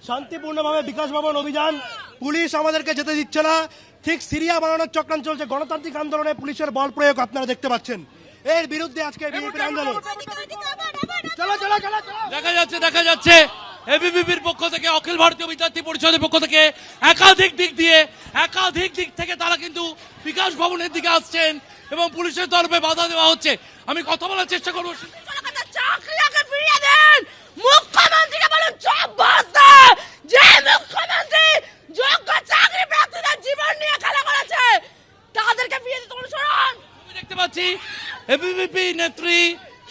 শান্তিপূর্ণভাবে বিকাশ ভবন অভিযান, পুলিশ আমাদেরকে যেতে দিচ্ছে না। ঠিক সিরিয়া বানানোর চক্রান্ত চলছে, গণতান্ত্রিক আন্দোলনে পুলিশের বল প্রয়োগ আপনারা দেখতে পাচ্ছেন। এর বিরুদ্ধে আজকে বিজেপির আন্দোলন। চলো চলো চলো চলো। দেখা যাচ্ছে এবিভিপির পক্ষ থেকে, অখিল ভারতীয় বিদ্যার্থী পরিষদের পক্ষ থেকে একাধিক দিক থেকে তারা কিন্তু বিকাশ ভবনের দিকে আসছেন এবং পুলিশের তরফে বাধা দেওয়া হচ্ছে। আমি কথা বলার চেষ্টা করবো। চাকরিকে ফিরিয়ে দেন, মুখ্যমন্ত্রীকে বলুন চুপ বসতে। যে মুখ্যমন্ত্রী যোগ্য চাকরি প্রার্থীদের জীবন নিয়ে খেলা করেছে তাদেরকে ফিরিয়ে দিতে বলুন। শুনুন, আমি দেখতে পাচ্ছি এবিভিপি নেত্রী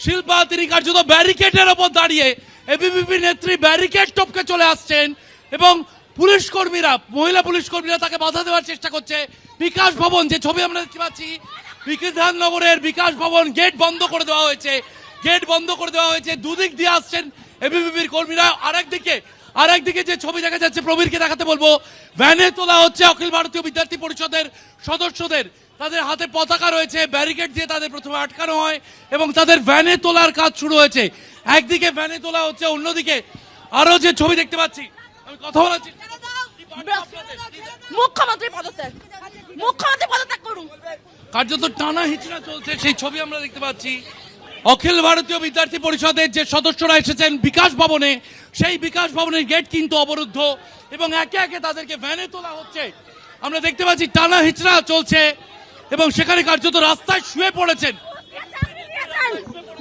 শিল্পা, তিনি কার্যত ব্যারিকেডের ওপর দাঁড়িয়ে এবিভিপি নেত্রী ব্যারিকেড টপকে চলে আসছেন এবং পুলিশ কর্মীরা, মহিলা পুলিশ কর্মীরা তাকে বাধা দেওয়ার চেষ্টা করছে। বিকাশ ভবন, যে ছবি আমরা দেখতে পাচ্ছি, বিধাননগরের বিকাশ ভবন গেট বন্ধ করে দেওয়া হয়েছে। দুদিক দিয়ে আসছেন এবিভিপির কর্মীরা। আরেকদিকে যে ছবি দেখা যাচ্ছে, প্রবীরকে দেখাতে বলবো, ভ্যানে তোলা হচ্ছে অখিল ভারতীয় বিদ্যার্থী পরিষদের সদস্যদের। তাদের হাতে পতাকা রয়েছে, ব্যারিকেড দিয়ে তাদের প্রথমে আটকানো হয় এবং তাদের ভ্যানে তোলার কাজ শুরু হয়েছে। একদিকে ভ্যানে তোলা হচ্ছে, অন্যদিকে আরো যে ছবি দেখতে পাচ্ছি, আমি কথা বলাচ্ছি, মুখ্যমন্ত্রী পদত্যাগ করুন। কার্যত টানা হিচড়া চলছে, সেই ছবি আমরা দেখতে পাচ্ছি। অখিল ভারতীয় বিদ্যার্থী পরিষদের যে সদস্যরা এসেছেন বিকাশ ভবনে, সেই বিকাশ ভবনের গেট কিন্তু অবরুদ্ধ এবং একে একে তাদেরকে ভ্যানে তোলা হচ্ছে। আমরা দেখতে পাচ্ছি টানা হিচড়া চলছে এবং সেখানে কার্যত রাস্তায় শুয়ে পড়েছেন।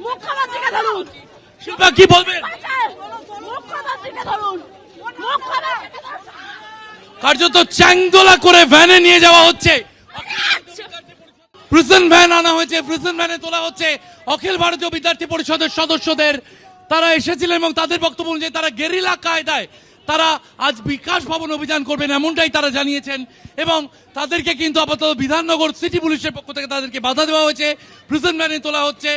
মুখ্যমন্ত্রীকে ধরুন। শিল্পা, কি বলবেন? মুখ্যমন্ত্রীকে ধরুন। কার্যত চ্যাংদোলা করে ভ্যানে নিয়ে যাওয়া হচ্ছে। প্রিজন ভ্যান আনা হয়েছে, প্রিজন ভ্যানে তোলা হচ্ছে অখিল ভারতীয় বিদ্যার্থী পরিষদের সদস্যদের। তারা এসেছিলেন এবং তাদের বক্তব্য অনুযায়ী তারা গেরিলা কায়দায় তারা আজ বিকাশ ভবন অভিযান করবেন, এমনটাই তারা জানিয়েছেন। এবং তাদেরকে কিন্তু আপাতত বিধাননগর সিটি পুলিশের পক্ষ থেকে তাদেরকে বাধা দেওয়া হয়েছে, প্রিজন ভ্যানে তোলা হচ্ছে।